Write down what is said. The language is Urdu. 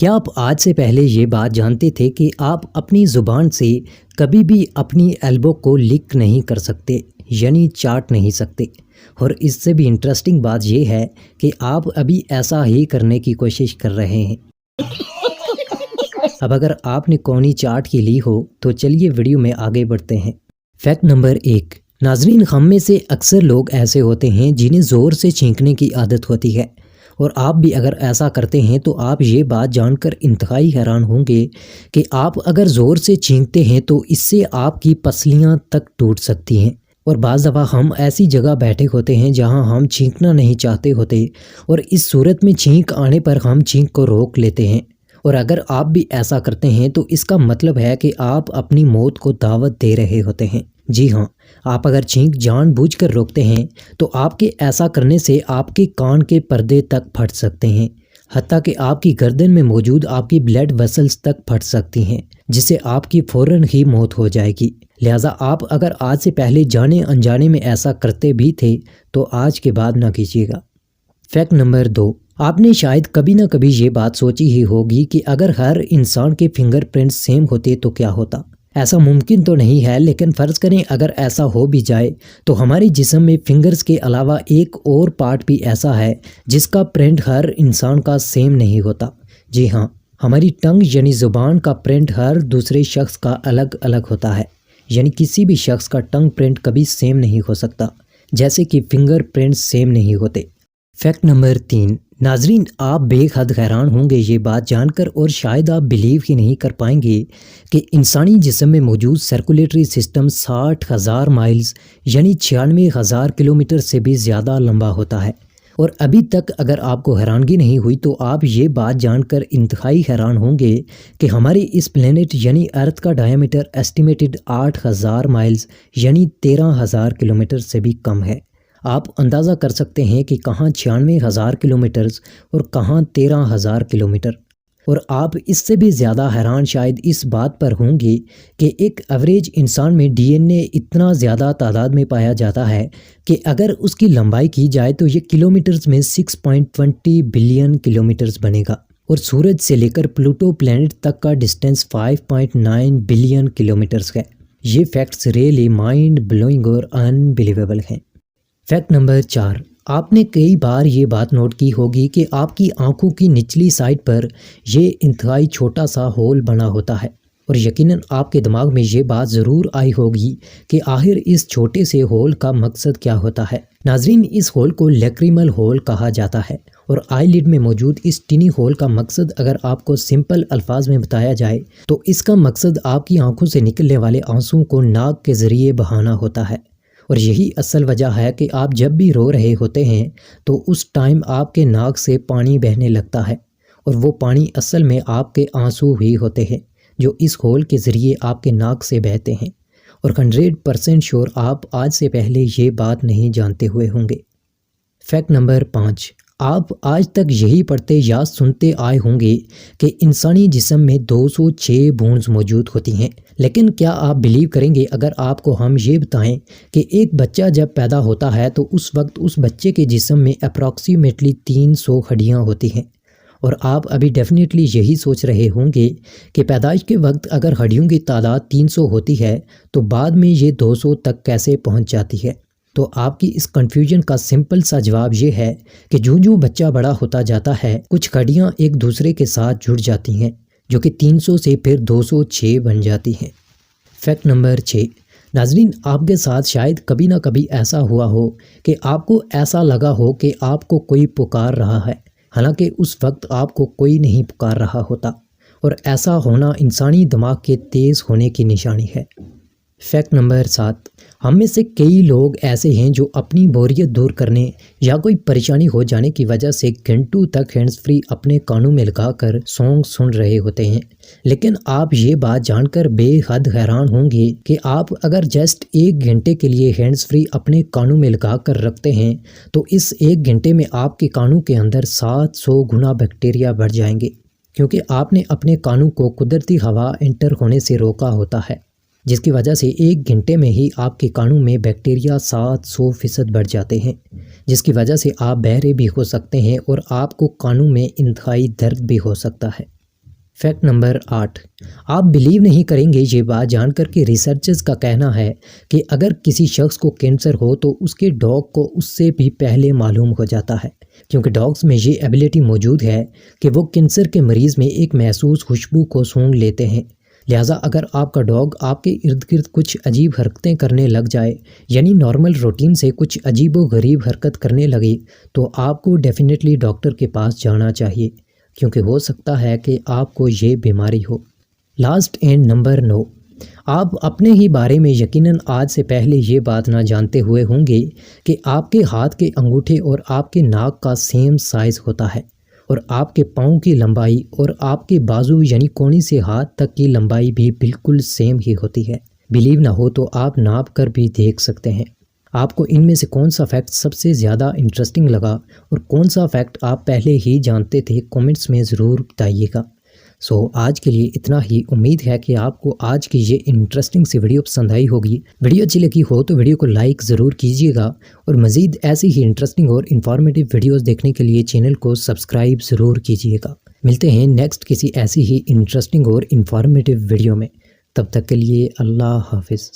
کیا آپ آج سے پہلے یہ بات جانتے تھے کہ آپ اپنی زبان سے کبھی بھی اپنی ایلبو کو لک نہیں کر سکتے، یعنی چاٹ نہیں سکتے؟ اور اس سے بھی انٹرسٹنگ بات یہ ہے کہ آپ ابھی ایسا ہی کرنے کی کوشش کر رہے ہیں۔ اب اگر آپ نے کونی چاٹ کی لی ہو تو چلیے ویڈیو میں آگے بڑھتے ہیں۔ فیکٹ نمبر 1، ناظرین، ہم میں سے اکثر لوگ ایسے ہوتے ہیں جنہیں زور سے چھینکنے کی عادت ہوتی ہے، اور آپ بھی اگر ایسا کرتے ہیں تو آپ یہ بات جان کر انتہائی حیران ہوں گے کہ آپ اگر زور سے چھینکتے ہیں تو اس سے آپ کی پسلیاں تک ٹوٹ سکتی ہیں۔ اور بعض دفعہ ہم ایسی جگہ بیٹھے ہوتے ہیں جہاں ہم چھینکنا نہیں چاہتے ہوتے، اور اس صورت میں چھینک آنے پر ہم چھینک کو روک لیتے ہیں، اور اگر آپ بھی ایسا کرتے ہیں تو اس کا مطلب ہے کہ آپ اپنی موت کو دعوت دے رہے ہوتے ہیں۔ جی ہاں، آپ اگر چھینک جان بوجھ کر روکتے ہیں تو آپ کے ایسا کرنے سے آپ کے کان کے پردے تک پھٹ سکتے ہیں، حتیٰ کہ آپ کی گردن میں موجود آپ کی بلڈ ویسلز تک پھٹ سکتی ہیں، جس سے آپ کی فوراً ہی موت ہو جائے گی۔ لہٰذا آپ اگر آج سے پہلے جانے انجانے میں ایسا کرتے بھی تھے تو آج کے بعد نہ کیجیے گا۔ فیکٹ نمبر 2، آپ نے شاید کبھی نہ کبھی یہ بات سوچی ہی ہوگی کہ اگر ہر انسان کے فنگر پرنٹس سیم ہوتے تو کیا ہوتا۔ ایسا ممکن تو نہیں ہے، لیکن فرض کریں اگر ایسا ہو بھی جائے تو ہمارے جسم میں فنگرز کے علاوہ ایک اور پارٹ بھی ایسا ہے جس کا پرنٹ ہر انسان کا سیم نہیں ہوتا۔ جی ہاں، ہماری ٹنگ یعنی زبان کا پرنٹ ہر دوسرے شخص کا الگ الگ ہوتا ہے، یعنی کسی بھی شخص کا ٹنگ پرنٹ کبھی سیم نہیں ہو سکتا، جیسے کہ فنگر پرنٹس سیم نہیں ہوتے۔ فیکٹ نمبر 3، ناظرین، آپ بے حد حیران ہوں گے یہ بات جان کر، اور شاید آپ بلیو ہی نہیں کر پائیں گے کہ انسانی جسم میں موجود سرکولیٹری سسٹم 60,000 مائلز یعنی 96,000 کلومیٹر سے بھی زیادہ لمبا ہوتا ہے۔ اور ابھی تک اگر آپ کو حیرانگی نہیں ہوئی تو آپ یہ بات جان کر انتہائی حیران ہوں گے کہ ہمارے اس پلینٹ یعنی ارتھ کا ڈائیمیٹر ایسٹیمیٹڈ 8,000 مائلز یعنی 13,000 کلومیٹر سے بھی کم ہے۔ آپ اندازہ کر سکتے ہیں کہ کہاں 96,000 کلومیٹرز اور کہاں 13,000 کلومیٹر۔ اور آپ اس سے بھی زیادہ حیران شاید اس بات پر ہوں گے کہ ایک ایوریج انسان میں ڈی این اے اتنا زیادہ تعداد میں پایا جاتا ہے کہ اگر اس کی لمبائی کی جائے تو یہ کلومیٹرز میں 6.20 بلین کلومیٹرز بنے گا، اور سورج سے لے کر پلوٹو پلینٹ تک کا ڈسٹینس 5.9 بلین کلومیٹرز ہے۔ یہ فیکٹس ریئلی مائنڈ بلوئنگ اور انبلیویبل ہیں۔ فیکٹ نمبر 4، آپ نے کئی بار یہ بات نوٹ کی ہوگی کہ آپ کی آنکھوں کی نچلی سائڈ پر یہ انتہائی چھوٹا سا ہول بنا ہوتا ہے، اور یقیناً آپ کے دماغ میں یہ بات ضرور آئی ہوگی کہ آخر اس چھوٹے سے ہول کا مقصد کیا ہوتا ہے۔ ناظرین، اس ہول کو لیکریمل ہول کہا جاتا ہے، اور آئی لڈ میں موجود اس ٹینی ہول کا مقصد اگر آپ کو سمپل الفاظ میں بتایا جائے تو اس کا مقصد آپ کی آنکھوں سے نکلنے والے آنسوں کو ناک کے ذریعے بہانا ہوتا ہے، اور یہی اصل وجہ ہے کہ آپ جب بھی رو رہے ہوتے ہیں تو اس ٹائم آپ کے ناک سے پانی بہنے لگتا ہے، اور وہ پانی اصل میں آپ کے آنسو ہی ہوتے ہیں جو اس ہول کے ذریعے آپ کے ناک سے بہتے ہیں، اور 100% شور آپ آج سے پہلے یہ بات نہیں جانتے ہوئے ہوں گے۔ فیکٹ نمبر 5، آپ آج تک یہی پڑھتے یا سنتے آئے ہوں گے کہ انسانی جسم میں 206 بونز موجود ہوتی ہیں، لیکن کیا آپ بلیو کریں گے اگر آپ کو ہم یہ بتائیں کہ ایک بچہ جب پیدا ہوتا ہے تو اس وقت اس بچے کے جسم میں اپروکسیمیٹلی 300 ہڈیاں ہوتی ہیں؟ اور آپ ابھی ڈیفینیٹلی یہی سوچ رہے ہوں گے کہ پیدائش کے وقت اگر ہڈیوں کی تعداد 300 ہوتی ہے تو بعد میں یہ 200 تک کیسے پہنچ جاتی ہے؟ تو آپ کی اس کنفیوژن کا سمپل سا جواب یہ ہے کہ جو بچہ بڑا ہوتا جاتا ہے کچھ ہڈیاں ایک دوسرے کے ساتھ جڑ جاتی ہیں، جو کہ 300 سے پھر 206 بن جاتی ہیں۔ فیکٹ نمبر 6، ناظرین، آپ کے ساتھ شاید کبھی نہ کبھی ایسا ہوا ہو کہ آپ کو ایسا لگا ہو کہ آپ کو کوئی پکار رہا ہے، حالانکہ اس وقت آپ کو کوئی نہیں پکار رہا ہوتا، اور ایسا ہونا انسانی دماغ کے تیز ہونے کی نشانی ہے۔ فیکٹ نمبر 7، ہم میں سے کئی لوگ ایسے ہیں جو اپنی بوریت دور کرنے یا کوئی پریشانی ہو جانے کی وجہ سے گھنٹوں تک ہینڈز فری اپنے کانوں میں لگا کر سانگ سن رہے ہوتے ہیں، لیکن آپ یہ بات جان کر بے حد حیران ہوں گے کہ آپ اگر جسٹ 1 گھنٹے کے لیے ہینڈز فری اپنے کانوں میں لگا کر رکھتے ہیں تو اس 1 گھنٹے میں آپ کے کانوں کے اندر 700 گنا بیکٹیریا بڑھ جائیں گے، کیونکہ آپ نے اپنے کانوں کو قدرتی ہوا انٹر ہونے سے روکا ہوتا ہے، جس کی وجہ سے 1 گھنٹے میں ہی آپ کے کانوں میں بیکٹیریا 700% بڑھ جاتے ہیں، جس کی وجہ سے آپ بہرے بھی ہو سکتے ہیں اور آپ کو کانوں میں انتہائی درد بھی ہو سکتا ہے۔ فیکٹ نمبر 8، آپ بلیو نہیں کریں گے یہ بات جان کر کہ ریسرچرز کا کہنا ہے کہ اگر کسی شخص کو کینسر ہو تو اس کے ڈاگ کو اس سے بھی پہلے معلوم ہو جاتا ہے، کیونکہ ڈاگز میں یہ ایبلٹی موجود ہے کہ وہ کینسر کے مریض میں ایک محسوس خوشبو کو سونگھ لیتے ہیں۔ لہٰذا اگر آپ کا ڈاگ آپ کے ارد گرد کچھ عجیب حرکتیں کرنے لگ جائے، یعنی نارمل روٹین سے کچھ عجیب و غریب حرکت کرنے لگے، تو آپ کو ڈیفینیٹلی ڈاکٹر کے پاس جانا چاہیے، کیونکہ ہو سکتا ہے کہ آپ کو یہ بیماری ہو۔ لاسٹ اینڈ نمبر 9، آپ اپنے ہی بارے میں یقیناً آج سے پہلے یہ بات نہ جانتے ہوئے ہوں گے کہ آپ کے ہاتھ کے انگوٹھے اور آپ کے ناک کا سیم سائز ہوتا ہے، اور آپ کے پاؤں کی لمبائی اور آپ کے بازو یعنی کونی سے ہاتھ تک کی لمبائی بھی بالکل سیم ہی ہوتی ہے۔ بلیو نہ ہو تو آپ ناپ کر بھی دیکھ سکتے ہیں۔ آپ کو ان میں سے کون سا فیکٹ سب سے زیادہ انٹرسٹنگ لگا اور کون سا فیکٹ آپ پہلے ہی جانتے تھے، کومنٹس میں ضرور بتائیے گا۔ آج کے لیے اتنا ہی۔ امید ہے کہ آپ کو آج کی یہ انٹرسٹنگ سی ویڈیو پسند آئی ہوگی۔ ویڈیو اچھی لگی ہو تو ویڈیو کو لائک ضرور کیجیے گا، اور مزید ایسی ہی انٹرسٹنگ اور انفارمیٹیو ویڈیوز دیکھنے کے لیے چینل کو سبسکرائب ضرور کیجیے گا۔ ملتے ہیں نیکسٹ کسی ایسی ہی انٹرسٹنگ اور انفارمیٹیو ویڈیو میں، تب تک کے لیے اللہ حافظ۔